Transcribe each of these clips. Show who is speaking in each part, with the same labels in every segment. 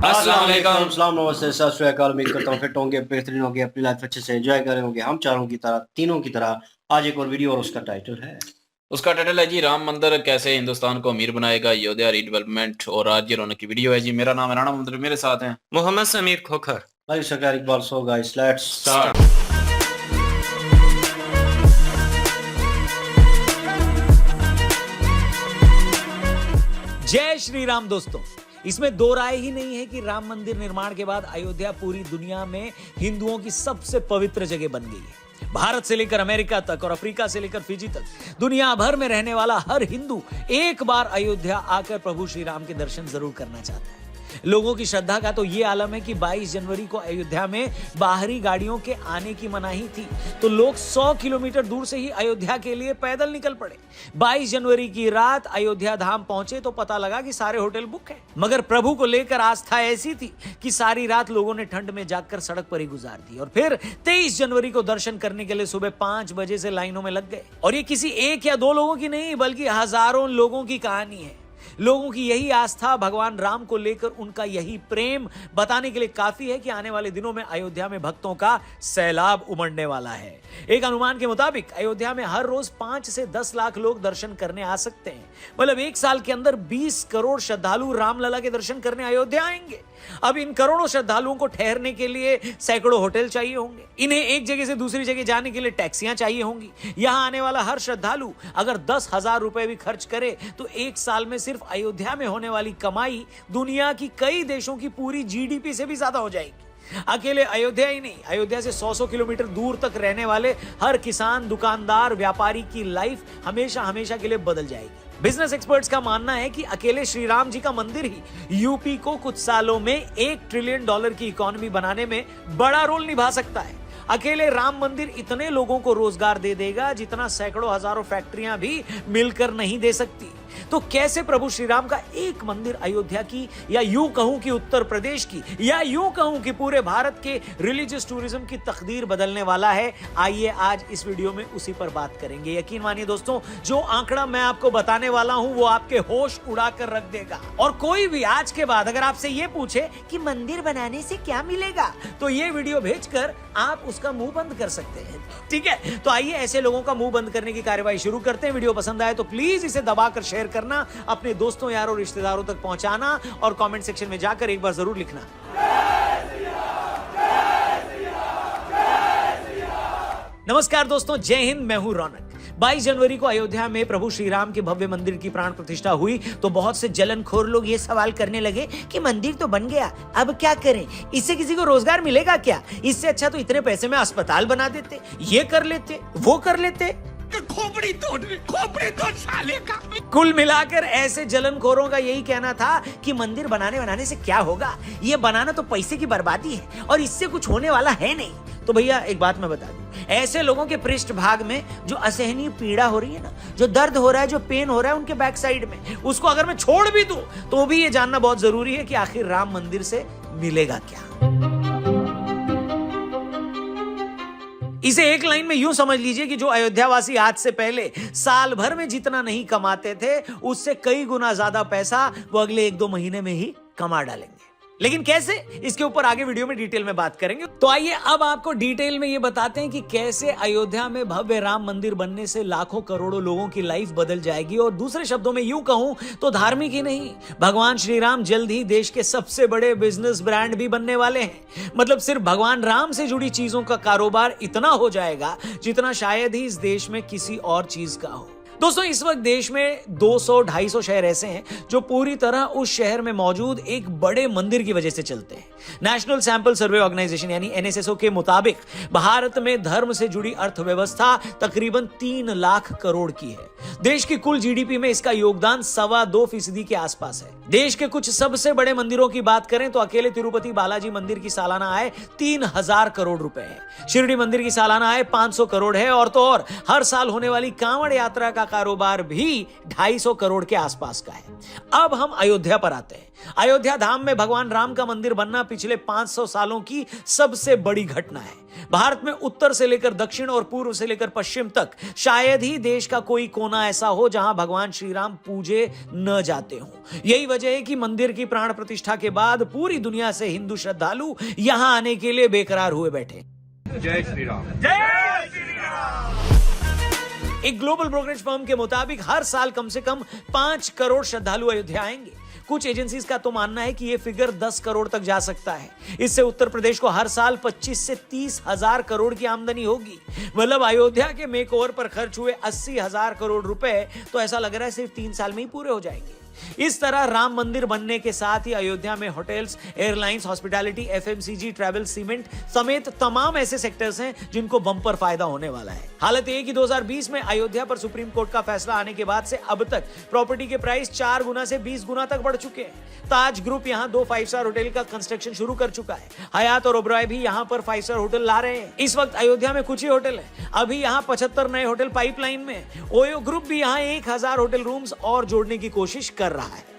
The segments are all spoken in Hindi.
Speaker 1: अस्सलाम वालेकुम।
Speaker 2: अस्सलाम नमस्ते सत श्री अकाल। उम्मीद करता हूँ फिट होंगे, बेहतरीन होंगे, अपनी लाइफ अच्छे से एंजॉय कर रहे होंगे। हम चारों की तरह, तीनों की तरह आज एक और वीडियो, और उसका टाइटल है
Speaker 1: उसका टाइटल है जी राम मंदिर कैसे हिंदुस्तान को अमीर बनाएगा, अयोध्या रीडेवलपमेंट। और आज ये रोने की वीडियो है जी। मेरा नाम है राणा मंदिर, मेरे साथ हैं
Speaker 3: मोहम्मद समीर खोखर।
Speaker 2: भाई सरकार Iqbal. So guys let's
Speaker 1: start.
Speaker 4: जय श्री राम दोस्तों, इसमें दो राय ही नहीं है कि राम मंदिर निर्माण के बाद अयोध्या पूरी दुनिया में हिंदुओं की सबसे पवित्र जगह बन गई है। भारत से लेकर अमेरिका तक और अफ्रीका से लेकर फिजी तक दुनिया भर में रहने वाला हर हिंदू एक बार अयोध्या आकर प्रभु श्री राम के दर्शन जरूर करना चाहता है। लोगों की श्रद्धा का तो ये आलम है कि 22 जनवरी को अयोध्या में बाहरी गाड़ियों के आने की मनाही थी, तो लोग 100 किलोमीटर दूर से ही अयोध्या के लिए पैदल निकल पड़े। 22 जनवरी की रात अयोध्या धाम पहुंचे तो पता लगा कि सारे होटल बुक हैं। मगर प्रभु को लेकर आस्था ऐसी थी कि सारी रात लोगों ने ठंड में जागकर सड़क पर ही गुजार दी और फिर 23 जनवरी को दर्शन करने के लिए सुबह 5 बजे से लाइनों में लग गए। और ये किसी एक या दो लोगों की नहीं, बल्कि हजारों लोगों की कहानी है। लोगों की यही आस्था, भगवान राम को लेकर उनका यही प्रेम बताने के लिए काफी है कि आने वाले दिनों में अयोध्या में भक्तों का सैलाब उमड़ने वाला है। एक अनुमान के मुताबिक अयोध्या में हर रोज 5 से 10 लाख लोग दर्शन करने आ सकते हैं। मतलब एक साल के अंदर 20 करोड़ श्रद्धालु रामलला के दर्शन करने अयोध्या आएंगे। अब इन करोड़ों श्रद्धालुओं को ठहरने के लिए सैकड़ों होटल चाहिए होंगे। इन्हें एक जगह से दूसरी जगह जाने के लिए टैक्सियां चाहिए होंगी। यहां आने वाला हर श्रद्धालु अगर 10,000 रुपए भी खर्च करे तो एक साल में सिर्फ अयोध्या में होने वाली कमाई दुनिया की कई देशों की पूरी जीडीपी से भी ज्यादा हो जाएगी। अकेले अयोध्या ही नहीं, अयोध्या से 100 किलोमीटर दूर तक रहने वाले हर किसान, दुकानदार, व्यापारी की लाइफ हमेशा हमेशा के लिए बदल जाएगी। बिजनेस एक्सपर्ट्स का मानना है कि अकेले श्री राम जी का मंदिर ही यूपी को कुछ सालों में $1 ट्रिलियन की इकोनॉमी बनाने में बड़ा रोल निभा सकता है। अकेले राम मंदिर इतने लोगों को रोजगार दे देगा जितना सैकड़ों हजारों फैक्ट्रियां भी मिलकर नहीं दे सकती। तो कैसे प्रभु श्री राम का एक मंदिर अयोध्या की, या यूं कहूं कि उत्तर प्रदेश की, या यूं कहूं कि पूरे भारत के रिलीजियस टूरिज्म की तकदीर बदलने वाला है? आइए आज इस वीडियो में उसी पर बात करेंगे। यकीन मानिए दोस्तों, जो आंकड़ा मैं आपको बताने वाला हूं वो आपके होश उड़ाकर रख देगा। और कोई भी आज के बाद अगर आपसे ये पूछे कि मंदिर बनाने से क्या मिलेगा, तो ये वीडियो भेजकर आप उसका मुंह बंद कर सकते हैं। ठीक है, तो आइए ऐसे लोगों का मुंह बंद करने की कार्यवाही शुरू करते हैं। वीडियो पसंद आए तो प्लीज इसे दबाकर शेयर करना, अपने दोस्तों, यारों, रिश्तेदारों तक पहुंचाना और कमेंट सेक्शन में जाकर एक बार जरूर लिखना। नमस्कार दोस्तों, जय हिंद, मैं हूं रौनक। 22 जनवरी को अयोध्या में प्रभु श्री राम के भव्य मंदिर की प्राण प्रतिष्ठा हुई तो बहुत से जलनखोर लोग ये सवाल करने लगे कि मंदिर तो बन गया, अब क्या करें? इससे किसी को रोजगार मिलेगा क्या? इससे अच्छा तो इतने पैसे में अस्पताल बना देते, ये कर लेते, वो कर लेते। खोपड़ी तोड़ साले का। कुल मिलाकर ऐसे जलनखोरों का यही कहना था कि मंदिर बनाने से क्या होगा, ये बनाना तो पैसे की बर्बादी है और इससे कुछ होने वाला है नहीं। तो भैया एक बात मैं बता दूं, ऐसे लोगों के पृष्ठ भाग में जो असहनीय पीड़ा हो रही है ना, जो दर्द हो रहा है, जो पेन हो रहा है उनके बैक साइड में, उसको अगर मैं छोड़ भी दूं तो भी ये जानना बहुत जरूरी है कि आखिर राम मंदिर से मिलेगा क्या। इसे एक लाइन में यूं समझ लीजिए कि जो अयोध्यावासी आज से पहले साल भर में जितना नहीं कमाते थे, उससे कई गुना ज्यादा पैसा वो अगले 1-2 महीने में ही कमा डालेंगे। लेकिन कैसे, इसके ऊपर आगे वीडियो में डिटेल में बात करेंगे। तो आइए अब आपको डिटेल में ये बताते हैं कि कैसे अयोध्या में भव्य राम मंदिर बनने से लाखों करोड़ों लोगों की लाइफ बदल जाएगी। और दूसरे शब्दों में यूं कहूं तो धार्मिक ही नहीं, भगवान श्री राम जल्द ही देश के सबसे बड़े बिजनेस ब्रांड भी बनने वाले हैं। मतलब सिर्फ भगवान राम से जुड़ी चीजों का कारोबार इतना हो जाएगा जितना शायद ही इस देश में किसी और चीज का हो। दोस्तों, इस वक्त देश में 200-250 शहर ऐसे हैं जो पूरी तरह उस शहर में मौजूद एक बड़े मंदिर की वजह से चलते हैं। नेशनल सैंपल सर्वे ऑर्गेनाइजेशन यानी NSSO के मुताबिक भारत में धर्म से जुड़ी अर्थव्यवस्था तकरीबन 3 लाख करोड़ की है। देश की कुल जीडीपी में इसका योगदान 2.25% के आसपास है। देश के कुछ सबसे बड़े मंदिरों की बात करें तो अकेले तिरुपति बालाजी मंदिर की सालाना आय 3000 करोड़ रुपए है। शिरडी मंदिर की सालाना आय 500 करोड़ है। और तो और हर साल होने वाली कांवड़ यात्रा का कारोबार भी 250 करोड़ के आसपास का है। अब हम अयोध्या पर आते हैं। अयोध्या धाम में भगवान राम का मंदिर बनना पिछले 500 सालों की सबसे बड़ी घटना है। भारत में उत्तर से लेकर दक्षिण और पूर्व से लेकर पश्चिम तक शायद ही देश का कोई कोना ऐसा हो जहां भगवान श्री राम पूजे न जाते हों। यही वजह है कि मंदिर की प्राण प्रतिष्ठा के बाद पूरी दुनिया से हिंदू श्रद्धालु यहां आने के लिए बेकरार हुए बैठे।
Speaker 3: जय श्री राम।
Speaker 4: जय श्री राम। एक ग्लोबल ब्रोकरेज फर्म के मुताबिक हर साल कम से कम 5 करोड़ श्रद्धालु अयोध्या आएंगे। कुछ एजेंसीज का तो मानना है कि यह फिगर 10 करोड़ तक जा सकता है। इससे उत्तर प्रदेश को हर साल 25 से 30 हजार करोड़ की आमदनी होगी। मतलब अयोध्या के मेकओवर पर खर्च हुए 80 हजार करोड़ रुपए तो ऐसा लग रहा है सिर्फ 3 साल में ही पूरे हो जाएंगे। इस तरह राम मंदिर बनने के साथ ही अयोध्या में hotels, airlines, hospitality, FMCG, travel, cement समेत तमाम ऐसे सेक्टर्स हैं जिनको बम्पर फायदा होने वाला है। हालत यह कि 2020 में अयोध्या पर सुप्रीम कोर्ट का फैसला आने के बाद से अब तक प्रॉपर्टी के प्राइस 4 गुना से 20 गुना तक बढ़ चुके हैं। ताज ग्रुप यहां 2 5 स्टार होटल का कंस्ट्रक्शन शुरू कर चुका है। हयात और ओबरॉय भी यहां पर 5 स्टार होटल ला रहे हैं। इस वक्त अयोध्या में कुछ ही होटल है, अभी यहां 75 नए होटल पाइपलाइन में। ओयो ग्रुप भी यहां 1000 होटल रूम्स और जोड़ने की कोशिश कर रहा है।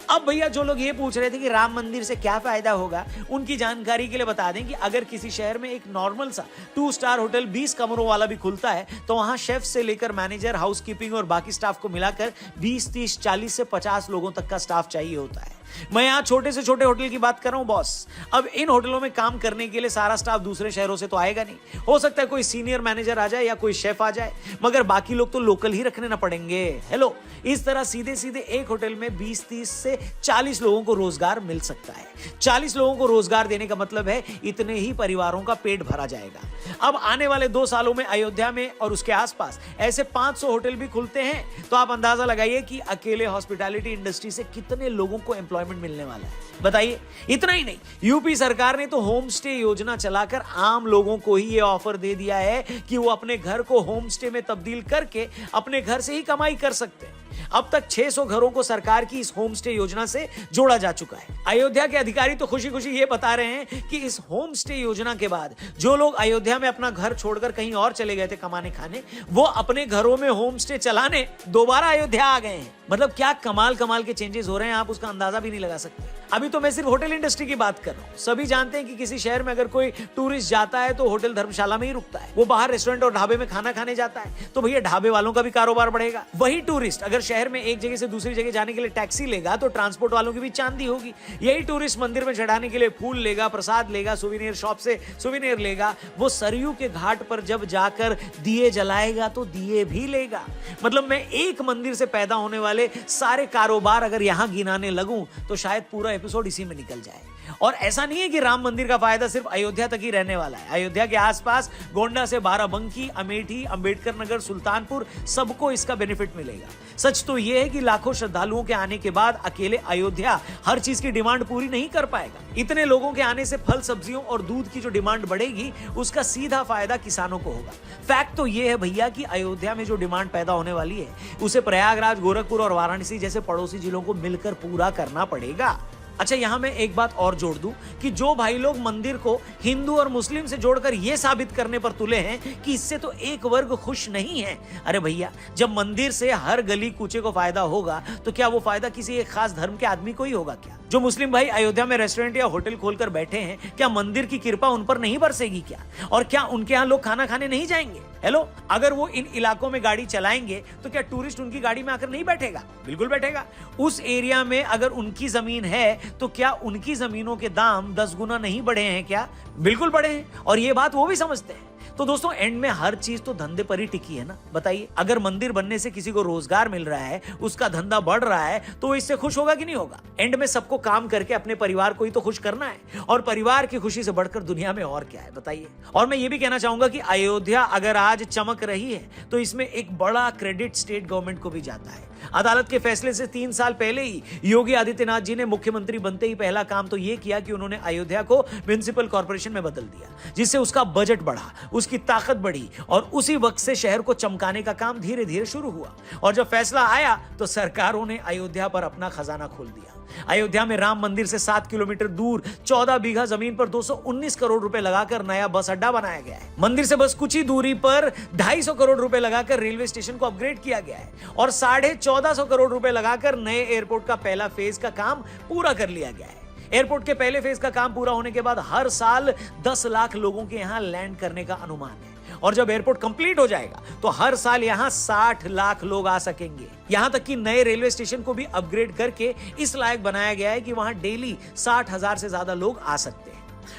Speaker 4: अब भैया जो लोग ये पूछ रहे थे कि राम मंदिर से क्या फायदा होगा, उनकी जानकारी के लिए बता दें कि अगर किसी शहर में एक नॉर्मल सा 2 स्टार होटल 20 कमरों वाला भी खुलता है तो वहां शेफ से लेकर मैनेजर, हाउसकीपिंग और बाकी स्टाफ को मिलाकर 20, 30, 40 से 50 लोगों तक का स्टाफ चाहिए होता है। मैं यहाँ छोटे से छोटे होटल की बात कर रहा हूँ बॉस। अब इन होटलों में काम करने के लिए सारा स्टाफ दूसरे शहरों से तो आएगा नहीं। हो सकता है कोई सीनियर मैनेजर आ जाए या कोई शेफ आ जाए, मगर बाकी लोग तो लोकल ही रखने ना पड़ेंगे। हेलो, इस तरह सीधे सीधे एक होटल में 20, 30 से 40 लोगों को रोजगार मिल सकता है। 40 लोगों को रोजगार देने का मतलब है इतने ही परिवारों का पेट भरा जाएगा। अब आने वाले 2 सालों में अयोध्या में और उसके आसपास ऐसे 500 होटल भी खुलते हैं तो आप अंदाजा लगाइए कि अकेले हॉस्पिटैलिटी इंडस्ट्री से कितने लोगों को एम्प्लॉयमेंट मिलने वाला है। बताइए। इतना ही नहीं, यूपी सरकार ने तो होम स्टे योजना चलाकर आम लोगों को ही यह ऑफर दे दिया है कि वो अपने घर को होम स्टे में तब्दील करके अपने घर से ही कमाई कर सकते हैं। अब तक 600 घरों को सरकार की इस होम स्टे योजना से जोड़ा जा चुका है। अयोध्या के अधिकारी तो खुशी खुशी ये बता रहे हैं कि इस होम स्टे योजना के बाद जो लोग अयोध्या में अपना घर छोड़कर कहीं और चले गए थे कमाने खाने, वो अपने घरों में होम स्टे चलाने दोबारा अयोध्या आ गए हैं। मतलब क्या कमाल कमाल के चेंजेस हो रहे हैं, आप उसका अंदाजा भी नहीं लगा सकते। अभी तो मैं सिर्फ होटल इंडस्ट्री की बात कर रहा हूँ। सभी जानते हैं कि किसी शहर में अगर कोई टूरिस्ट जाता है तो होटल धर्मशाला में ही रुकता है, वो बाहर रेस्टोरेंट और ढाबे में खाना खाने जाता है, तो भैया ढाबे वालों का भी कारोबार बढ़ेगा। वही टूरिस्ट अगर शहर में एक जगह से दूसरी जगह जाने के लिए टैक्सी लेगा तो ट्रांसपोर्ट वालों की भी चांदी होगी। यही टूरिस्ट मंदिर में चढ़ाने के लिए फूल लेगा, प्रसाद लेगा, सुवेनियर शॉप से सुवेनियर लेगा, वो सरयू के घाट पर जब जाकर दिए जलाएगा तो दिए भी लेगा। मतलब मैं एक मंदिर से पैदा होने वाले सारे कारोबार अगर यहां गिनाने लगूं तो शायद पूरा एपिसोड इसी में निकल जाए। और ऐसा नहीं है कि राम मंदिर का फायदा सिर्फ अयोध्या तक ही रहने वाला है। अयोध्या के आसपास गोंडा से बाराबंकी, अमेठी, अंबेडकर नगर, सुल्तानपुर, सबको इसका बेनिफिट मिलेगा। सच तो यह है कि लाखों श्रद्धालुओं के आने के बाद अकेले अयोध्या हर चीज की डिमांड पूरी नहीं कर पाएगा। इतने लोगों के आने से फल, सब्जियों और दूध की जो डिमांड बढ़ेगी उसका सीधा फायदा किसानों को होगा। फैक्ट तो यह है भैया कि अयोध्या में जो डिमांड पैदा होने वाली है उसे प्रयागराज, गोरखपुर और वाराणसी जैसे पड़ोसी जिलों को मिलकर पूरा करना पड़ेगा। अच्छा, यहां मैं एक बात और जोड़ दूं कि जो भाई लोग मंदिर को हिंदू और मुस्लिम से जोड़कर यह साबित करने पर तुले हैं कि इससे तो एक वर्ग खुश नहीं है, अरे भैया, जब मंदिर से हर गली कूचे को फायदा होगा तो क्या वो फायदा किसी एक खास धर्म के आदमी को ही होगा क्या? जो मुस्लिम भाई अयोध्या में रेस्टोरेंट या होटल खोलकर बैठे हैं, क्या मंदिर की कृपा उन पर नहीं बरसेगी क्या? और क्या उनके यहाँ लोग खाना खाने नहीं जाएंगे? हेलो, अगर वो इन इलाकों में गाड़ी चलाएंगे तो क्या टूरिस्ट उनकी गाड़ी में आकर नहीं बैठेगा? बिल्कुल बैठेगा। उस एरिया में अगर उनकी जमीन है तो क्या उनकी जमीनों के दाम 10 गुना नहीं बढ़े हैं क्या? बिल्कुल बढ़े हैं, और ये बात वो भी समझते हैं। तो दोस्तों, एंड में हर चीज तो धंधे पर ही टिकी है ना। बताइए, अगर मंदिर बनने से किसी को रोजगार मिल रहा है, उसका धंधा बढ़ रहा है, तो इससे खुश होगा कि नहीं होगा? एंड में सबको काम करके अपने परिवार को ही तो खुश करना है, और परिवार की खुशी से बढ़कर दुनिया में और क्या है, बताइए। और मैं ये भी कहना चाहूंगा कि अयोध्या अगर आज चमक रही है तो इसमें एक बड़ा क्रेडिट स्टेट गवर्नमेंट को भी जाता है। अदालत के फैसले से 3 साल पहले ही योगी आदित्यनाथ जी ने मुख्यमंत्री बनते ही पहला काम तो यह किया कि उन्होंने अयोध्या को म्युनिसिपल कॉर्पोरेशन में बदल दिया, जिससे उसका बजट बढ़ा, उसकी ताकत बढ़ी, और उसी वक्त से शहर को चमकाने का काम धीरे धीरे शुरू हुआ। और जब फैसला आया तो सरकारों ने अयोध्या पर अपना खजाना खोल दिया। अयोध्या में राम मंदिर से 7 किलोमीटर दूर 14 बीघा जमीन पर 219 करोड़ रुपए लगाकर नया बस अड्डा बनाया गया है। मंदिर से बस कुछ ही दूरी पर 250 करोड़ रुपए लगाकर रेलवे स्टेशन को अपग्रेड किया गया है, और 1450 करोड़ रुपए लगाकर नए एयरपोर्ट का पहला फेज का काम पूरा कर लिया गया है। एयरपोर्ट के पहले फेज का काम पूरा होने के बाद हर साल 10 लाख लोगों के यहां लैंड करने का अनुमान है, और जब एयरपोर्ट कंप्लीट हो जाएगा तो हर साल यहां 60 लाख लोग आ सकेंगे। यहां तक कि नए रेलवे स्टेशन को भी अपग्रेड करके इस लायक बनाया गया है कि वहां डेली 60,000 से ज्यादा लोग आ सकते हैं।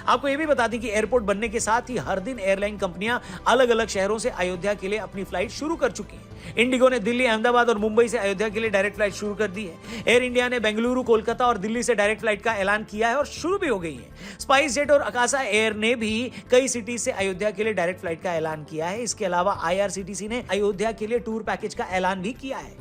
Speaker 4: आपको यह भी बता दें कि एयरपोर्ट बनने के साथ ही हर दिन एयरलाइन कंपनियां अलग अलग शहरों से अयोध्या के लिए अपनी फ्लाइट शुरू कर चुकी हैं। इंडिगो ने दिल्ली, अहमदाबाद और मुंबई से अयोध्या के लिए डायरेक्ट फ्लाइट शुरू कर दी है। एयर इंडिया ने बेंगलुरु, कोलकाता और दिल्ली से डायरेक्ट फ्लाइट का ऐलान किया है और शुरू भी हो गई है। स्पाइस जेट और अकाशा एयर ने भी कई सिटी से अयोध्या के लिए डायरेक्ट फ्लाइट का ऐलान किया है। इसके अलावा IRCTC ने अयोध्या के लिए टूर पैकेज का ऐलान भी किया है।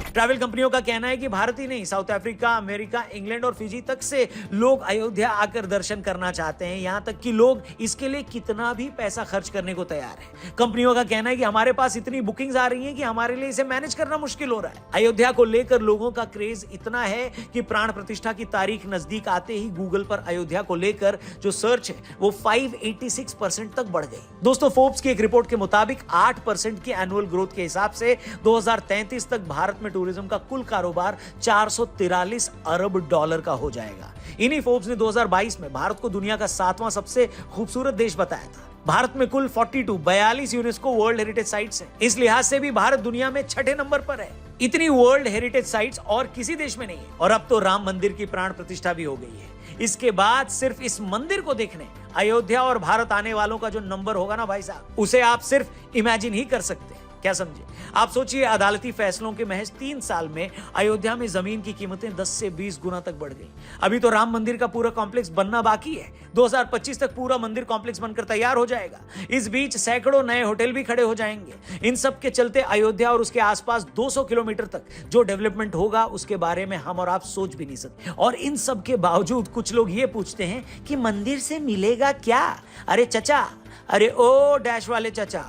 Speaker 4: ट्रैवल कंपनियों का कहना है कि भारत ही नहीं, साउथ अफ्रीका, अमेरिका, इंग्लैंड और फिजी तक से लोग अयोध्या आकर दर्शन करना चाहते हैं। यहां तक कि लोग इसके लिए कितना भी पैसा खर्च करने को तैयार है। कंपनियों का कहना है कि हमारे पास इतनी बुकिंग्स आ रही हैं कि हमारे लिए इसे मैनेज करना मुश्किल हो रहा है। अयोध्या को लेकर लोगों का क्रेज इतना है कि प्राण प्रतिष्ठा की तारीख नजदीक आते ही गूगल पर अयोध्या को लेकर जो सर्च है वो 586% तक बढ़ गई। दोस्तों, फोर्ब्स की एक रिपोर्ट के मुताबिक 8% की एनुअल ग्रोथ के हिसाब से 2033 तक भारत में टूरिज्म का कुल कारोबार 443 अरब डॉलर का हो जाएगा। इन्हीं फोर्ब्स ने 2022 में भारत को दुनिया का 7वां सबसे खूबसूरत देश बताया था। भारत में कुल 42 यूनेस्को वर्ल्ड हेरिटेज साइट्स हैं। इस लिहाज से भी भारत दुनिया में 6ठे नंबर पर है। इतनी वर्ल्ड हेरिटेज साइट्स और किसी देश में नहीं है। और अब तो राम मंदिर की प्राण प्रतिष्ठा भी हो गई है। इसके बाद सिर्फ इस मंदिर को देखने अयोध्या और भारत आने वालों का जो नंबर होगा ना भाई साहब, उसे आप सिर्फ इमेजिन ही कर सकते हैं। क्या समझे? आप सोचिए, अदालती फैसलों के महज 3 साल में अयोध्या में जमीन की कीमतें 10 से 20 गुना तक बढ़ गई। अभी तो राम मंदिर का पूरा कॉम्प्लेक्स बनना बाकी है। 2025 तक पूरा मंदिर कॉम्प्लेक्स बनकर तैयार हो जाएगा। इस बीच सैकड़ों नए होटल भी खड़े हो जाएंगे। इन सब के चलते अयोध्या और उसके आसपास 200 किलोमीटर तक जो डेवलपमेंट होगा उसके बारे में हम और आप सोच भी नहीं सकते। और इन सब के बावजूद कुछ लोग ये पूछते हैं कि मंदिर से मिलेगा क्या? अरे चचा, अरे ओ डैश वाले चचा,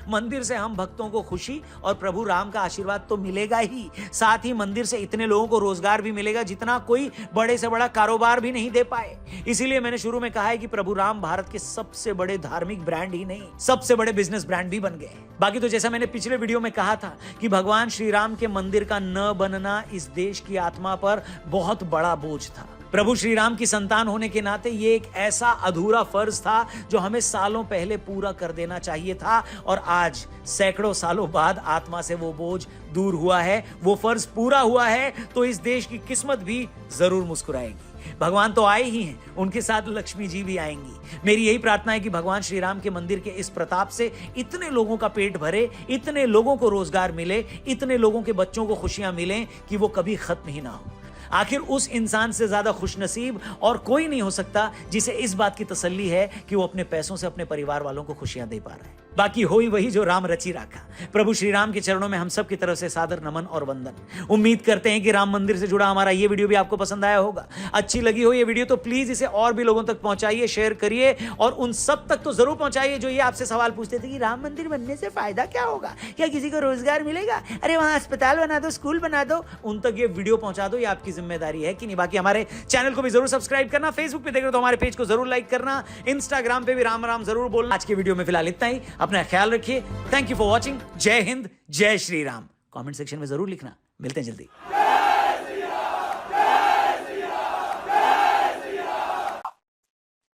Speaker 4: मंदिर से हम भक्तों को खुशी और प्रभु राम का आशीर्वाद तो मिलेगा ही, साथ ही मंदिर से इतने लोगों को रोजगार भी मिलेगा जितना कोई बड़े से बड़ा कारोबार भी नहीं दे पाए। इसीलिए मैंने शुरू में कहा है कि प्रभु राम भारत के सबसे बड़े धार्मिक ब्रांड ही नहीं, सबसे बड़े बिजनेस ब्रांड भी बन गए। बाकी तो जैसा मैंने पिछले वीडियो में कहा था कि भगवान श्री राम के मंदिर का न बनना इस देश की आत्मा पर बहुत बड़ा बोझ था। प्रभु श्री राम की संतान होने के नाते ये एक ऐसा अधूरा फर्ज था जो हमें सालों पहले पूरा कर देना चाहिए था। और आज सैकड़ों सालों बाद आत्मा से वो बोझ दूर हुआ है, वो फर्ज पूरा हुआ है, तो इस देश की किस्मत भी जरूर मुस्कुराएगी। भगवान तो आए ही हैं, उनके साथ लक्ष्मी जी भी आएंगी। मेरी यही प्रार्थना है कि भगवान श्री राम के मंदिर के इस प्रताप से इतने लोगों का पेट भरे, इतने लोगों को रोजगार मिले, इतने लोगों के बच्चों को खुशियां मिलें कि वो कभी खत्म ही ना हो। आखिर उस इंसान से ज्यादा खुशनसीब और कोई नहीं हो सकता जिसे इस बात की तसल्ली है कि वो अपने पैसों से अपने परिवार वालों को खुशियां दे पा रहा है। बाकी हो ही वही जो राम रची राखा। प्रभु श्री राम के चरणों में हम सब की तरफ से सादर नमन और वंदन। उम्मीद करते हैं कि राम मंदिर से जुड़ा हमारा ये वीडियो भी आपको पसंद आया होगा। अच्छी लगी हो ये वीडियो तो प्लीज इसे और भी लोगों तक पहुंचाइए, शेयर करिए और उन सब तक तो जरूर पहुंचाइए जो ये आपसे सवाल पूछते थे कि राम मंदिर बनने से फायदा क्या होगा, क्या किसी को रोजगार मिलेगा, अरे वहां अस्पताल बना दो, स्कूल बना दो। उन तक ये वीडियो पहुंचा दो, ये आपकी जिम्मेदारी है कि नहीं। बाकी हमारे चैनल को भी जरूर सब्सक्राइब करना, फेसबुक पे देख रहे हो तो हमारे पेज को जरूर लाइक करना, इंस्टाग्राम पे भी राम राम जरूर बोलना। आज के वीडियो में फिलहाल इतना ही, अपना ख्याल रखिए। Thank you for watching. जय हिंद, जय श्री राम। कमेंट सेक्शन में जरूर लिखना। मिलते हैं जल्दी।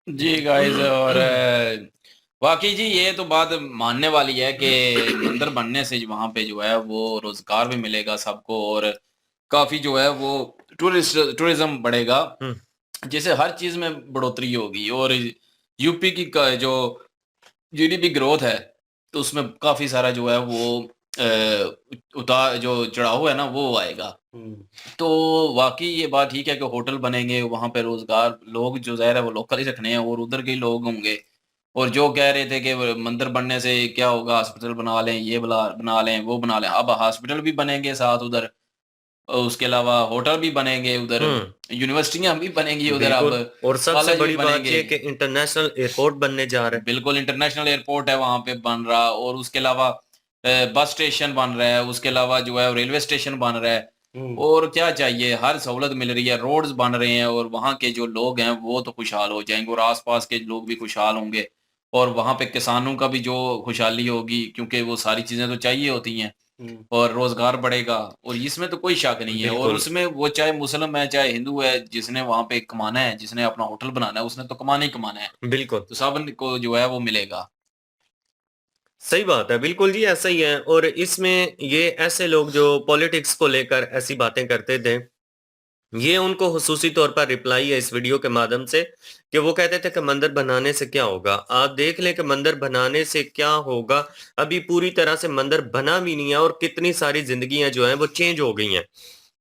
Speaker 1: जी गाइस, और वाकई जी ये तो बात मानने वाली है कि मंदिर बनने से वहां पे जो है वो रोजगार भी मिलेगा सबको और काफी जो है वो टूरिज्म बढ़ेगा, जैसे हर चीज में बढ़ोतरी होगी। और यूपी की जो जीडीपी ग्रोथ है तो उसमें काफी सारा जो है वो उतार जो चढ़ाव है ना वो आएगा। तो वाकई ये बात ठीक है कि होटल बनेंगे, वहां पे रोजगार, लोग जो ज़ाहिर है वो लोकल ही रखने हैं और उधर के ही लोग होंगे। और जो कह रहे थे कि मंदिर बनने से क्या होगा, हॉस्पिटल बना लें, ये बना लें, वो बना लें, अब हॉस्पिटल भी बनेंगे साथ उधर, उसके अलावा होटल भी बनेंगे उधर, यूनिवर्सिटियां भी बनेंगी उधर अब,
Speaker 3: और सबसे
Speaker 1: कॉलेज भी
Speaker 3: बड़ी बात
Speaker 1: बनेंगे।
Speaker 3: ये कि इंटरनेशनल एयरपोर्ट बनने जा रहा है।
Speaker 1: बिल्कुल इंटरनेशनल एयरपोर्ट है वहां पे बन रहा, और उसके अलावा बस स्टेशन बन रहा है, उसके अलावा जो है रेलवे स्टेशन बन रहा है। और क्या चाहिए, हर सहूलत मिल रही है, रोड्स बन रहे हैं और वहाँ के जो लोग हैं वो तो खुशहाल हो जाएंगे और आसपास के लोग भी खुशहाल होंगे। और वहाँ पे किसानों का भी जो खुशहाली होगी, क्योंकि वो सारी चीजें तो चाहिए होती हैं। और रोजगार बढ़ेगा, और इसमें तो कोई शक नहीं है। और
Speaker 3: बिल्कुल
Speaker 1: उसमें वो चाहे मुस्लिम है चाहे हिंदू है, जिसने वहां पे कमाना है, जिसने अपना होटल बनाना है, उसने तो कमाना ही कमाना है,
Speaker 3: बिल्कुल
Speaker 1: तो सब को जो है वो मिलेगा।
Speaker 3: सही बात है, बिल्कुल जी ऐसा ही है। और इसमें ये ऐसे लोग जो पॉलिटिक्स को लेकर ऐसी बातें करते थे, ये उनको हुसूसी तौर पर रिप्लाई है इस वीडियो के माध्यम से, कि वो कहते थे कि मंदिर बनाने से क्या होगा। आप देख लें कि मंदिर बनाने से क्या होगा। अभी पूरी तरह से मंदिर बना भी नहीं है और कितनी सारी जिंदगियां जो हैं वो चेंज हो गई हैं।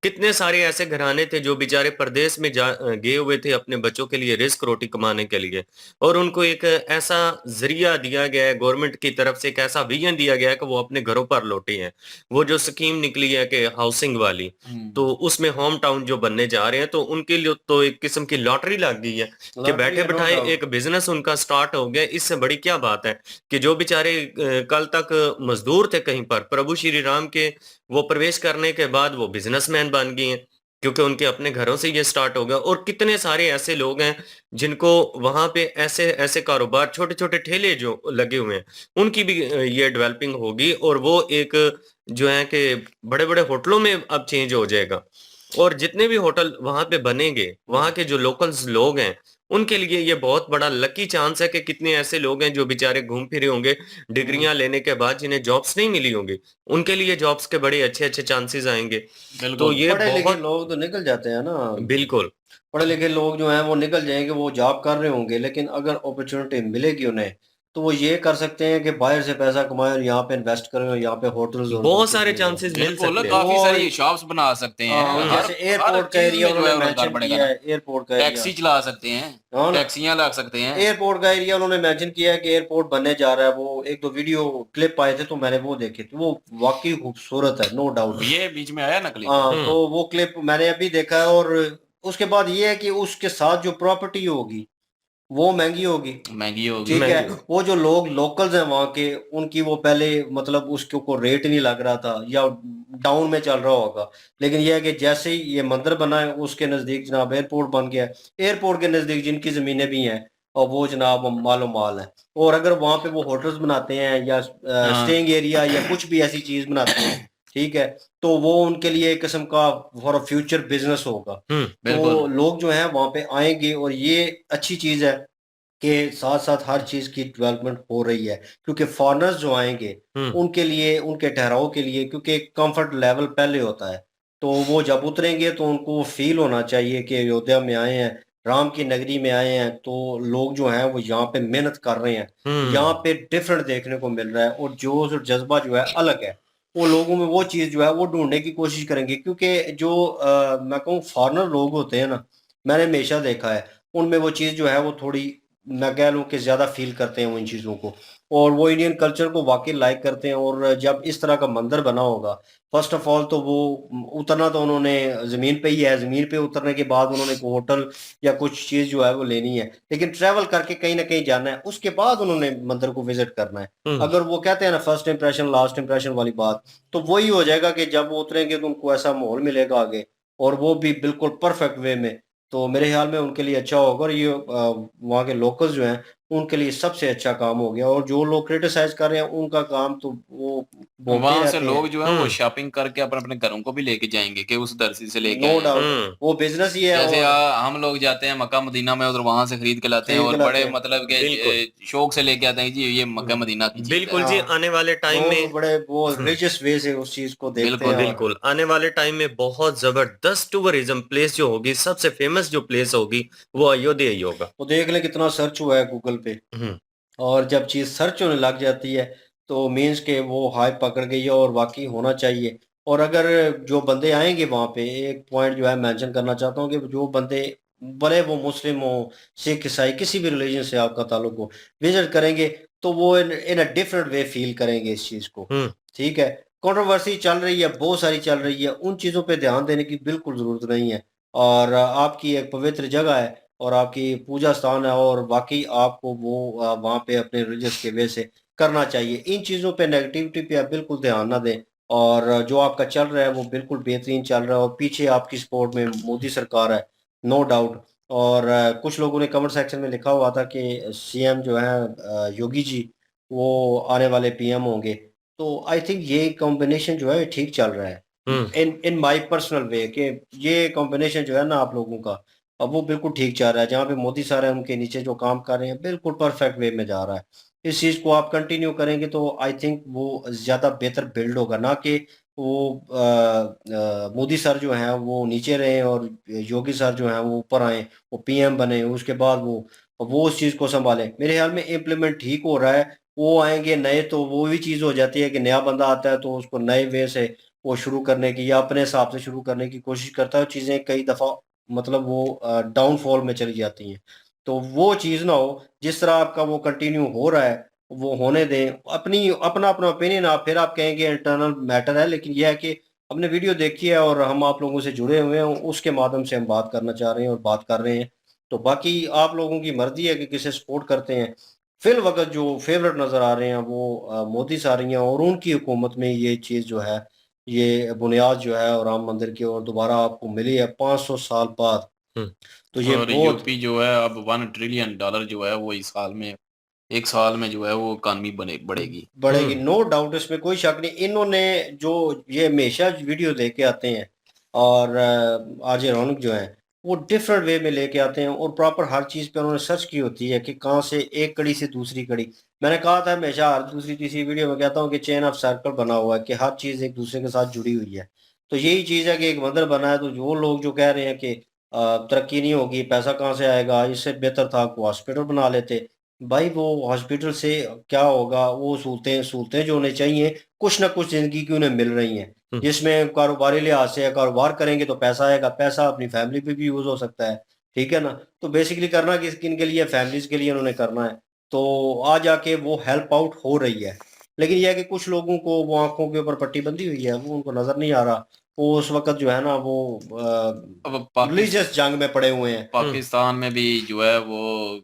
Speaker 3: कितने सारे ऐसे घराने थे जो बेचारे परदेश में गए हुए थे अपने बच्चों के लिए रिस्क रोटी कमाने के लिए, और उनको एक ऐसा जरिया दिया गया है गवर्नमेंट की तरफ से, एक ऐसा विजन दिया गया है कि वो अपने घरों पर लौटे हैं। वो जो स्कीम निकली है कि हाउसिंग वाली, तो उसमें होम टाउन जो बनने जा रहे हैं, तो उनके लिए तो एक किस्म की लॉटरी लग गई है कि
Speaker 2: लॉटरी
Speaker 3: बैठे
Speaker 2: है, नो
Speaker 3: बिठाए
Speaker 2: डाउट।
Speaker 3: एक बिजनेस उनका स्टार्ट हो गया। इससे बड़ी क्या बात है कि जो बेचारे कल तक मजदूर थे कहीं पर, प्रभु श्री राम के वो प्रवेश करने के बाद वो बिजनेसमैन बन गए हैं, क्योंकि उनके अपने घरों से ये स्टार्ट हो गया। और कितने सारे ऐसे लोग हैं जिनको वहां पे ऐसे ऐसे कारोबार, छोटे छोटे ठेले जो लगे हुए हैं, उनकी भी ये डेवलपिंग होगी, और वो एक जो है कि बड़े बड़े होटलों में अब चेंज हो जाएगा। और जितने भी होटल वहां पे बनेंगे, वहां के जो लोकल्स लोग हैं, उनके लिए ये बहुत बड़ा लकी चांस है कि कितने ऐसे लोग हैं जो बेचारे घूम फिरे होंगे डिग्रियां लेने के बाद, जिन्हें जॉब्स नहीं मिली होंगी, उनके लिए जॉब्स के बड़े अच्छे अच्छे चांसेस आएंगे। तो
Speaker 1: बिल्कुल।
Speaker 3: ये
Speaker 2: पढ़े लिखे
Speaker 3: बहुत
Speaker 2: लोग तो निकल जाते हैं ना।
Speaker 3: बिल्कुल
Speaker 2: पढ़े लिखे लोग जो हैं वो निकल जाएंगे, वो जॉब कर रहे होंगे, लेकिन अगर अपॉर्चुनिटी मिलेगी उन्हें, तो वो ये कर सकते हैं कि बाहर से पैसा कमाएं और यहाँ पे इन्वेस्ट करें और यहाँ पे होटल्स और वो
Speaker 3: बहुत सारे
Speaker 2: चीजें करें।
Speaker 3: चांसेस मिल
Speaker 1: बिल्कुल,
Speaker 3: सकते हैं।
Speaker 1: काफी
Speaker 2: वो
Speaker 1: सारी शॉप्स बना सकते हैं, हर
Speaker 2: जैसे
Speaker 1: हर
Speaker 2: एयरपोर्ट का
Speaker 1: चीज
Speaker 2: एरिया
Speaker 1: में जो
Speaker 2: उन्होंने
Speaker 1: है रोजगार
Speaker 2: मेंशन
Speaker 1: बढ़ेगा
Speaker 2: किया
Speaker 1: ना।
Speaker 2: है, एयरपोर्ट का एरिया।
Speaker 1: टैक्सी चला सकते हैं,
Speaker 2: हाँ ना,
Speaker 1: टैक्सियां लगा सकते हैं।
Speaker 2: एयरपोर्ट का एरिया उन्होंने मेंशन किया है कि एयरपोर्ट बनने जा रहा है। वो एक दो वीडियो क्लिप आए थे तो मैंने वो देखे थे, वो वाकई खूबसूरत है, नो डाउट।
Speaker 1: ये बीच में आया ना क्लिप।
Speaker 2: हाँ,
Speaker 3: हम्म
Speaker 2: तो वो क्लिप मैंने अभी देखा है। और उसके बाद ये है कि उसके साथ जो प्रॉपर्टी होगी वो महंगी होगी।
Speaker 1: महंगी होगी।
Speaker 2: ठीक है,
Speaker 3: महंगी
Speaker 2: वो जो लोग लोकल्स हैं वहाँ के, उनकी वो पहले मतलब उसके को रेट नहीं लग रहा था या डाउन में चल रहा होगा, लेकिन ये है कि जैसे ही ये मंदिर बना है उसके नजदीक जनाब एयरपोर्ट बन गया है। एयरपोर्ट के नजदीक जिनकी जमीनें भी हैं और वो जनाब मालो माल है। और अगर वहाँ पे वो होटल्स बनाते हैं या
Speaker 1: हाँ,
Speaker 2: स्टेइंग एरिया या कुछ भी ऐसी चीज बनाते हैं, ठीक है, तो वो उनके लिए एक किस्म का फॉर फ्यूचर बिजनेस होगा।
Speaker 1: बिल्कुल।
Speaker 2: तो लोग जो है वहाँ पे आएंगे और ये अच्छी चीज है के साथ साथ हर चीज की डेवलपमेंट हो रही है, क्योंकि फॉरेनर्स जो आएंगे
Speaker 3: हम्म
Speaker 2: उनके लिए, उनके ठहराव के लिए, क्योंकि कंफर्ट लेवल पहले होता है, तो वो जब उतरेंगे तो उनको वो फील होना चाहिए कि अयोध्या में आए हैं, राम की नगरी में आए हैं। तो लोग जो हैं वो यहाँ पे मेहनत कर रहे हैं, यहाँ
Speaker 3: हम्म
Speaker 2: पे डिफरेंट देखने को मिल रहा है और जोश और जज्बा जो है अलग है। वो लोगों में वो चीज जो है वो ढूंढने की कोशिश करेंगे, क्योंकि जो मैं कहूँ फॉरेनर लोग होते हैं ना, मैंने हमेशा देखा है उनमें वो चीज जो है वो थोड़ी, मैं कह लूँ कि ज्यादा फील करते हैं वो इन चीजों को, और वो इंडियन कल्चर को वाकई लाइक करते हैं। और जब इस तरह का मंदिर बना होगा, फर्स्ट ऑफ ऑल तो वो उतरना तो उन्होंने जमीन पे ही है, जमीन पे उतरने के बाद उन्होंने कोई होटल या कुछ चीज जो है वो लेनी है, लेकिन ट्रैवल करके कहीं ना कहीं जाना है, उसके बाद उन्होंने मंदिर को विजिट करना है।
Speaker 3: हम्म
Speaker 2: अगर वो कहते हैं ना फर्स्ट इंप्रेशन लास्ट इंप्रेशन वाली बात, तो वही हो जाएगा कि जब वो उतरेंगे तो उनको ऐसा माहौल मिलेगा आगे, और वो भी बिल्कुल परफेक्ट वे में। तो मेरे ख्याल में उनके लिए अच्छा होगा, और ये वहाँ के लोकल्स जो हैं उनके लिए सबसे अच्छा काम हो गया। और जो लोग क्रिटिसाइज कर रहे हैं उनका काम तो वो बोलते ही
Speaker 1: वहां से
Speaker 2: रहते हैं।
Speaker 1: लोग जो है वो
Speaker 3: हम्म
Speaker 1: शॉपिंग करके अपने अपने घरों को भी लेके जाएंगे कि उस दर्जी से लेके
Speaker 2: नो
Speaker 1: आए हैं।
Speaker 2: डाउट,
Speaker 3: हम्म
Speaker 2: वो बिजनेस ही है।
Speaker 1: जैसे
Speaker 2: और
Speaker 1: हम लोग जाते हैं मक्का मदीना में, उधर वहां से खरीद के लाते हैं
Speaker 2: खरीद के
Speaker 1: और
Speaker 2: लाते
Speaker 1: बड़े
Speaker 2: हैं।
Speaker 1: मतलब के
Speaker 3: बिल्कुल
Speaker 1: शौक से लेके आते हैं जी, ये मक्का
Speaker 2: हम्म,
Speaker 1: मदीना की चीज है।
Speaker 3: बिल्कुल जी।
Speaker 2: हाँ,
Speaker 3: आने वाले टाइम
Speaker 2: लोग
Speaker 3: में
Speaker 2: बड़े वो
Speaker 3: हम्म,
Speaker 2: रिलीजियस वे से उस चीज को देखते हैं।
Speaker 1: बिल्कुल।
Speaker 2: और
Speaker 3: बिल्कुल आने वाले टाइम में बहुत जबरदस्त टूरिज्म प्लेस जो होगी, सबसे फेमस जो प्लेस होगी, वो अयोध्या ही होगा।
Speaker 2: वो देख ले कितना सर्च हुआ है गूगल पे,
Speaker 3: हम्म
Speaker 2: और जब चीज सर्च होने लग जाती है तो मीन्स के वो हाइप पकड़ गई है और वाकई होना चाहिए। और अगर जो बंदे आएंगे वहां पे, एक पॉइंट जो है मेंशन करना चाहता हूँ कि जो बंदे, भले वो मुस्लिम हो, सिख, ईसाई, किसी भी रिलीजन से आपका ताल्लुक हो, विजिट करेंगे तो वो इन अ डिफरेंट वे फील करेंगे इस चीज को।
Speaker 3: हम्म
Speaker 2: ठीक है, कंट्रोवर्सी चल रही है, बहुत सारी चल रही है, उन चीजों पे ध्यान देने की बिल्कुल जरूरत नहीं है। और आपकी एक पवित्र जगह है और आपकी पूजा स्थान है, और वाकई आपको वो वहाँ पे अपने रिलीजियस के वे से करना चाहिए। इन चीज़ों पे, नेगेटिविटी पे आप बिल्कुल ध्यान ना दें। और जो आपका चल रहा है वो बिल्कुल बेहतरीन चल रहा है, और पीछे आपकी सपोर्ट में मोदी सरकार है, नो डाउट। और कुछ लोगों ने कमेंट सेक्शन में लिखा हुआ था कि सीएम जो है योगी जी, वो आने वाले पीएम होंगे। तो आई थिंक ये कॉम्बिनेशन जो है ये ठीक चल रहा है इन माय पर्सनल वे कि ये कॉम्बिनेशन जो है ना आप लोगों का अब वो बिल्कुल ठीक चल रहा है। जहाँ पे मोदी साहब हैं उनके नीचे जो काम कर रहे हैं बिल्कुल परफेक्ट वे में जा रहा है। इस चीज़ को आप कंटिन्यू करेंगे तो आई थिंक वो ज़्यादा बेहतर बिल्ड होगा, ना कि वो मोदी सर जो हैं वो नीचे रहे और योगी सर जो हैं वो ऊपर आए, वो पीएम बने, उसके बाद वो उस चीज़ को संभालें। मेरे ख्याल में इम्प्लीमेंट ठीक हो रहा है। वो आएंगे नए तो वो भी चीज़ हो जाती है कि नया बंदा आता है तो उसको नए वे से वो शुरू करने की या अपने हिसाब से शुरू करने की कोशिश करता है। चीज़ें कई दफ़ा मतलब वो डाउनफॉल में चली जाती हैं। तो वो चीज़ ना हो, जिस तरह आपका वो कंटिन्यू हो रहा है, वो होने दें। अपना ओपिनियन आप फिर आप कहेंगे इंटरनल मैटर है, लेकिन ये है कि हमने वीडियो देखी है और हम आप लोगों से जुड़े हुए हैं, उसके माध्यम से हम बात करना चाह रहे हैं और बात कर रहे हैं। तो बाकी आप लोगों की मर्ज़ी है कि किसे सपोर्ट करते हैं। फ़िलवक़्त जो फ़ेवरेट नज़र आ रहे हैं वो मोदी साहब ही हैं और उनकी हुकूमत में ये चीज़ जो है, ये बुनियाद जो है और राम मंदिर की और दोबारा आपको मिली है 500 साल बाद।
Speaker 3: हम्म
Speaker 2: तो ये
Speaker 1: और
Speaker 2: बहुत
Speaker 1: यूपी जो है अब $1 ट्रिलियन जो है वो इस साल में, एक साल में जो है वो इकॉनमी बने बढ़ेगी।
Speaker 2: बढ़ेगी, नो डाउट, इसमें कोई शक नहीं। इन्होंने जो ये हमेशा वीडियो लेके आते हैं और आरजे रौनक जो है वो डिफरेंट वे में लेके आते हैं और प्रॉपर हर चीज़ पे उन्होंने सर्च की होती है कि कहाँ से एक कड़ी से दूसरी कड़ी। मैंने कहा था हमेशा हर दूसरी तीसरी वीडियो में कहता हूँ कि चेन ऑफ सर्कल बना हुआ है कि हर चीज़ एक दूसरे के साथ जुड़ी हुई है। तो यही चीज़ है कि एक मंदिर बना है तो जो लोग जो कह रहे हैं कि तरक्की नहीं होगी, पैसा कहाँ से आएगा, इससे बेहतर था आपको हॉस्पिटल बना लेते। भाई वो हॉस्पिटल से क्या होगा, वो सहूलतें सहूलतें जो होनी चाहिए कुछ ना कुछ ज़िंदगी की उन्हें मिल रही हैं।
Speaker 3: हम्म
Speaker 2: जिसमें कारोबारी लिहाज से कारोबार करेंगे तो पैसा आएगा, पैसा अपनी फैमिली पे भी यूज़ हो सकता है, ठीक है ना? तो बेसिकली करना किन के लिए, फैमिलीज़ के लिए उन्होंने करना है। तो आ जाके वो हेल्प आउट हो रही है। लेकिन ये है कि कुछ लोगों को वो आँखों के ऊपर पट्टी बंधी हुई है, वो उनको नज़र नहीं आ रहा। वो उस वक़्त जो है ना वो
Speaker 1: अब पाकिस
Speaker 2: रिलीजियस जंग में पड़े हुए हैं।
Speaker 1: पाकिस्तान में भी जो है वो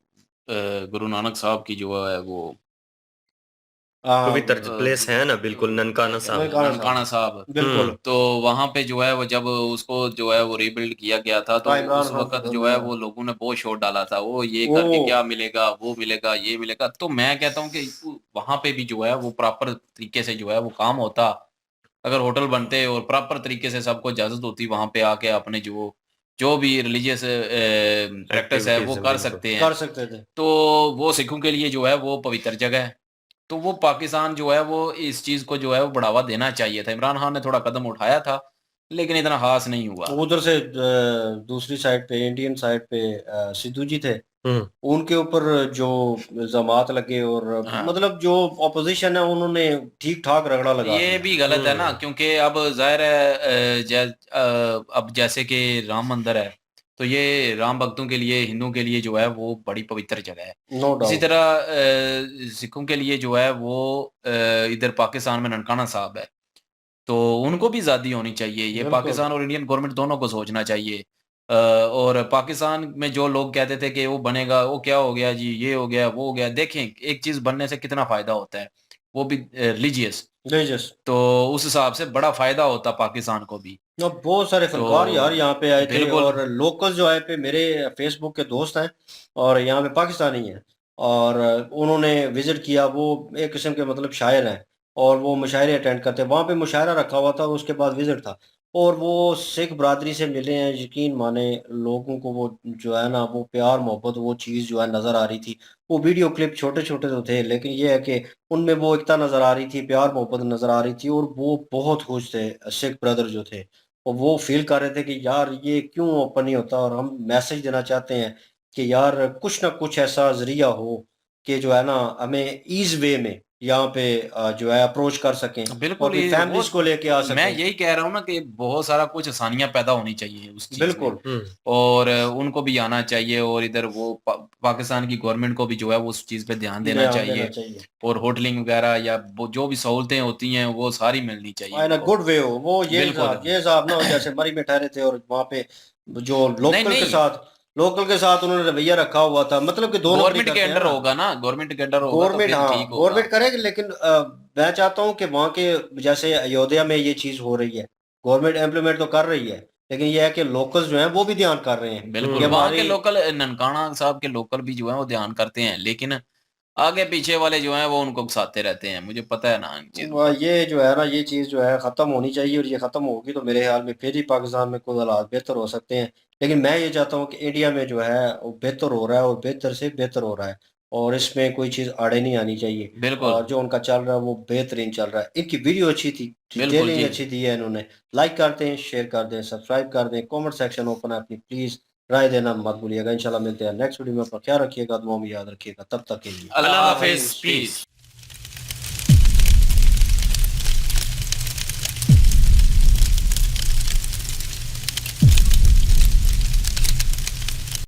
Speaker 1: गुरु नानक साहब की जो है वो
Speaker 3: पवित्र
Speaker 1: अ,
Speaker 3: प्लेस है ना, बिल्कुल, ननकाना
Speaker 1: क्या
Speaker 3: साहब।
Speaker 1: कहते हैं,
Speaker 2: ननकाना
Speaker 1: ननकाना
Speaker 2: साहब,
Speaker 1: साहब।
Speaker 2: बिल्कुल।
Speaker 3: हम्म
Speaker 1: तो वहां पे जो है वो जब उसको जो है वो रीबिल्ड किया गया था तो
Speaker 2: इमरान
Speaker 1: उस
Speaker 2: खान
Speaker 1: वक्त जो है
Speaker 2: में
Speaker 1: वो लोगों ने बहुत शोर डाला था, वो ये
Speaker 2: वो
Speaker 1: करके क्या मिलेगा, वो मिलेगा, ये मिलेगा। तो मैं कहता हूँ कि वहां पे भी जो है वो प्रॉपर तरीके से जो है वो काम होता। अगर होटल बनते और प्रॉपर तरीके से सबको इजाजत होती वहां पे आके अपने जो जो भी रिलीजियस प्रैक्टिस है वो
Speaker 3: एक्टिविटीज हैं,
Speaker 1: कर
Speaker 3: बिल्कुल।
Speaker 1: सकते हैं।
Speaker 2: कर सकते थे।
Speaker 1: तो वो सिखों के लिए जो है वो पवित्र जगह है। तो वो पाकिस्तान जो है वो इस चीज़ को जो है वो बढ़ावा देना चाहिए था। इमरान खान ने थोड़ा कदम उठाया था, लेकिन इतना ख़ास नहीं हुआ।
Speaker 2: उधर से दूसरी साइड पे इंडियन साइड पे सिद्धू जी थे।
Speaker 3: हम्म
Speaker 2: उनके ऊपर जो इल्ज़ामात लगे और
Speaker 1: हाँ,
Speaker 2: मतलब जो ऑपोज़िशन है उन्होंने ठीक-ठाक रगड़ा लगा
Speaker 1: ये
Speaker 2: दिया।
Speaker 1: भी गलत है ना,
Speaker 3: हम्म
Speaker 1: क्योंकि अब ज़ाहिर है अब जैसे कि राम मंदिर है, तो ये राम भक्तों के लिए, हिंदुओं के लिए जो है वो बड़ी पवित्र जगह है।
Speaker 2: नो
Speaker 1: इसी
Speaker 2: डाउट।
Speaker 1: तरह सिखों के लिए जो है वो इधर पाकिस्तान में ननकाना साहिब है। तो उनको भी आज़ादी होनी चाहिए। ये
Speaker 2: बिल्कुल।
Speaker 1: पाकिस्तान और इंडियन गवर्नमेंट दोनों को सोचना चाहिए। और पाकिस्तान में जो लोग कहते थे कि वो बनेगा, वो क्या हो गया जी, ये हो गया, वो हो गया। देखें, एक चीज़ बनने से कितना फ़ायदा होता है, वो भी रिलीजियस।
Speaker 2: रिलीजियस।
Speaker 1: तो उस हिसाब से बड़ा फ़ायदा होता पाकिस्तान को भी।
Speaker 2: अब बहुत सारे
Speaker 1: तो
Speaker 2: फ़नकार यार यहाँ पे आए थे
Speaker 1: बिल्कुल,
Speaker 2: और लोकल जो आए पे मेरे फ़ेसबुक के दोस्त हैं और यहाँ पे पाकिस्तानी हैं और उन्होंने विज़िट किया। वो एक किस्म के मतलब शायर हैं और वो मुशायरे अटेंड करते हैं। वहाँ पे मुशायरा रखा हुआ था, उसके बाद विज़िट था और वो सिख बरादरी से मिले हैं। यकीन माने लोगों को वो जो है ना वो प्यार मोहब्बत वो चीज़ जो है नज़र आ रही थी। वो वीडियो क्लिप छोटे-छोटे तो थे, लेकिन ये है कि उनमें वो एकता नज़र आ रही थी, प्यार मोहब्बत नज़र आ रही थी और वो बहुत खुश थे सिख ब्रदर जो थे। और वो फ़ील कर रहे थे कि यार ये क्यों ओपन नहीं होता और हम मैसेज देना चाहते हैं कि यार कुछ ना कुछ ऐसा ज़रिया हो कि जो है ना हमें ईज़ वे में यहाँ पे जो है अप्रोच कर सकें और
Speaker 1: बिल्कुल
Speaker 2: अपनी
Speaker 1: ये वो
Speaker 2: फैमिलीज़ को लेके आ
Speaker 1: मैं
Speaker 2: सकें।
Speaker 1: यही कह रहा हूँ ना कि बहुत सारा कुछ आसानियाँ पैदा होनी चाहिए उस चीज़ में।
Speaker 2: बिल्कुल।
Speaker 3: हम्म
Speaker 1: और उनको भी आना चाहिए और इधर वो पाकिस्तान की गवर्नमेंट को भी जो है वो उस चीज़ पे ध्यान देना
Speaker 2: ध्यान देना
Speaker 1: चाहिए।
Speaker 2: चाहिए।
Speaker 1: और होटलिंग वगैरह या वो जो भी सहूलतें होती हैं वो सारी मिलनी चाहिए
Speaker 2: इन अ
Speaker 1: इनको।
Speaker 2: गुड वे हो, वो
Speaker 1: बिल्कुल।
Speaker 2: ये हिसाब ना हो जैसे मरी में ठहरे थे और वहाँ पे जो
Speaker 1: नहीं, नहीं,
Speaker 2: लोकल के साथ उन्होंने रवैया रखा हुआ था, मतलब कि 2 नंबरी
Speaker 1: गवर्नमेंट के
Speaker 2: करते हैं
Speaker 1: अंडर
Speaker 2: ना।
Speaker 1: होगा ना, गवर्नमेंट के अंडर होगा तो
Speaker 2: गवर्नमेंट,
Speaker 1: फिर
Speaker 2: हाँ,
Speaker 1: ठीक होगा।
Speaker 2: गवर्नमेंट करेगी, लेकिन मैं चाहता हूँ कि वहाँ के जैसे अयोध्या में ये चीज़ हो रही है, गवर्नमेंट इम्प्लीमेंट तो कर रही है, लेकिन ये है कि लोकल्स जो हैं वो भी ध्यान कर रहे हैं
Speaker 1: बिल्कुल,
Speaker 2: कि
Speaker 3: हम्म
Speaker 1: वहाँ के
Speaker 2: हमारी
Speaker 1: लोकल ननकाना साहब के लोकल भी जो है वो ध्यान करते हैं, लेकिन आगे पीछे वाले जो हैं वो उनको उकसाते रहते हैं, मुझे पता है ना इन चीजों का।
Speaker 2: ये जो है ना, ये चीज़ जो है ख़त्म होनी चाहिए, और ये ख़त्म होगी तो मेरे ख्याल में फिर ही पाकिस्तान में कुछ हालात बेहतर हो सकते हैं। लेकिन मैं ये चाहता हूँ कि इंडिया में जो है वो बेहतर हो रहा है, और बेहतर से बेहतर हो रहा है, और इसमें कोई चीज़ आड़े नहीं आनी चाहिए।
Speaker 1: बिल्कुल
Speaker 2: और जो उनका चल रहा है वो बेहतरीन चल रहा है। इनकी वीडियो अच्छी थी,
Speaker 1: बिल्कुल
Speaker 2: डिटेलिंग
Speaker 1: जी।
Speaker 2: अच्छी दी है इन्होंने। लाइक कर दें, शेयर कर दें, सब्सक्राइब कर दें, कमेंट सेक्शन ओपन है, अपनी प्लीज़ राय देना मत भूलिएगा। इंशाल्लाह मिलते हैं नेक्स्ट वीडियो में। अपना ख्याल रखिएगा, दुआ में याद रखिएगा। तब तक के लिए
Speaker 1: अल्लाह
Speaker 3: अल्लाह
Speaker 1: हाफिज,
Speaker 3: हाफिज,
Speaker 1: पीस।
Speaker 3: पीस।